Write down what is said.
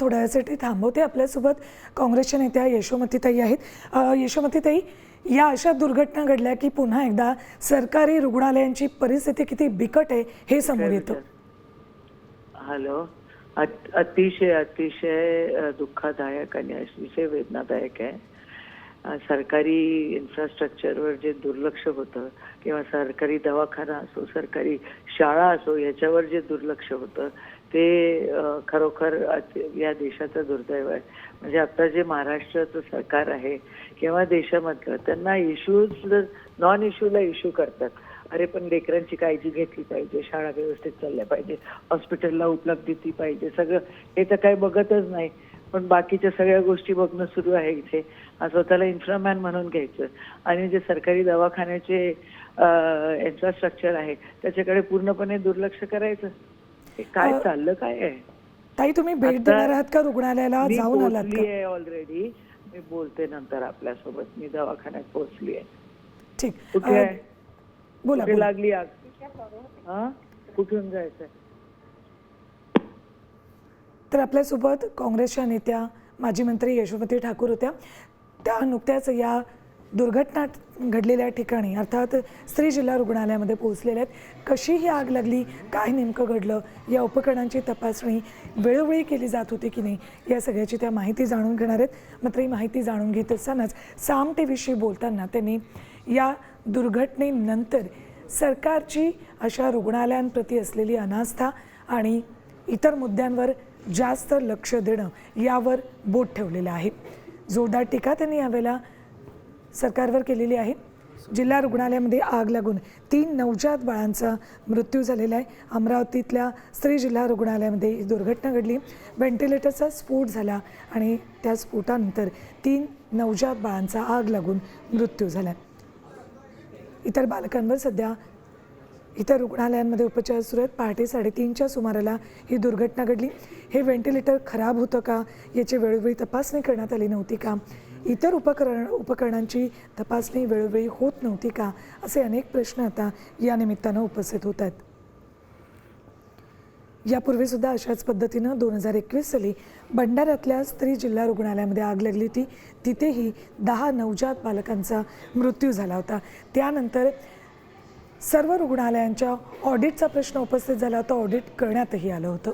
थोड्या वेळासाठी थांबवते. आपल्यासोबत काँग्रेसच्या नेत्या यशोमतीताई आहेत. यशोमतीताई, या अशा दुर्घटना घडल्या की पुन्हा एकदा सरकारी रुग्णालयांची परिस्थिती किती बिकट आहे हे समोर येतं. हॅलो, अतिशय अतिशय दुःखदायक आणि अतिशय वेदनादायक आहे. सरकारी इन्फ्रास्ट्रक्चरवर जे दुर्लक्ष होतं किंवा सरकारी दवाखाना असो, सरकारी शाळा असो, याच्यावर जे दुर्लक्ष होतं ते खरोखर या देशाचं दुर्दैव आहे. म्हणजे आता जे महाराष्ट्राचं सरकार आहे किंवा देशामधलं, त्यांना इश्यूज नॉन इश्यूला इश्यू करतात. अरे पण लेकरांची काळजी घेतली पाहिजे, शाळा व्यवस्थित चालल्या पाहिजे, हॉस्पिटलला उपलब्धती पाहिजे, सगळं हे तर काही बघतच नाही. पण बाकीच्या सगळ्या गोष्टी बघणं सुरू आहे इथे. स्वतःला इन्फ्रामॅन म्हणून घ्यायचं आणि जे सरकारी दवाखान्याचे इन्फ्रास्ट्रक्चर आहे त्याच्याकडे पूर्णपणे दुर्लक्ष करायचं. हे काय चाललं काय आहे? ताई, तुम्ही भेट देणार आहात का रुग्णालयाला? जाऊन आलात का? ऑलरेडी मी बोलते नंतर आपल्यासोबत. मी दवाखान्यात पोहोचली आहे. ठीक, कुठे आहे? बोला. कुठे लागली आग? हा, कुठून जायचं? तर आपल्यासोबत काँग्रेसच्या नेत्या माजी मंत्री यशोमती ठाकूर होत्या. त्या नुकत्याच या दुर्घटना घडलेल्या ठिकाणी अर्थात स्त्री जिल्हा रुग्णालयामध्ये पोहोचलेल्या आहेत. कशी ही आग लागली, काय नेमकं घडलं, या उपकरणांची तपासणी वेळोवेळी केली जात होती की नाही, या सगळ्याची त्या माहिती जाणून घेणार आहेत. मात्र ही माहिती जाणून घेत असतानाच साम टीव्हीशी बोलताना त्यांनी या दुर्घटनेनंतर सरकारची अशा रुग्णालयांप्रती असलेली अनास्था आणि इतर मुद्द्यांवर जास्त लक्ष देणं यावर बोट ठेवलेलं आहे. जोरदार टीका त्यांनी यावेळेला सरकारवर केलेली आहे. जिल्हा रुग्णालयामध्ये आग लागून 3 नवजात बाळांचा मृत्यू झालेला आहे. अमरावतीतल्या स्त्री जिल्हा रुग्णालयामध्ये ही दुर्घटना घडली. व्हेंटिलेटरचा स्फोट झाला आणि त्या स्फोटानंतर 3 नवजात बाळांचा आग लागून मृत्यू झाला. इतर बालकांवर सध्या इतर रुग्णालयांमध्ये उपचार सुरू आहेत. पहाटे 3:30च्या सुमाराला ही दुर्घटना घडली. हे व्हेंटिलेटर खराब होतं का, याची वेळोवेळी तपासणी करण्यात आली नव्हती का, इतर उपकरणांची तपासणी वेळोवेळी होत नव्हती का, असे अनेक प्रश्न आता या निमित्तानं उपस्थित होत आहेत. यापूर्वीसुद्धा अशाच पद्धतीनं 2021 साली भंडाऱ्यातल्या स्त्री जिल्हा रुग्णालयामध्ये आग लागली होती. तिथेही 10 नवजात बालकांचा मृत्यू झाला होता. त्यानंतर सर्व रुग्णालयांच्या ऑडिटचा प्रश्न उपस्थित झाला होता. ऑडिट करण्यातही आलं होतं.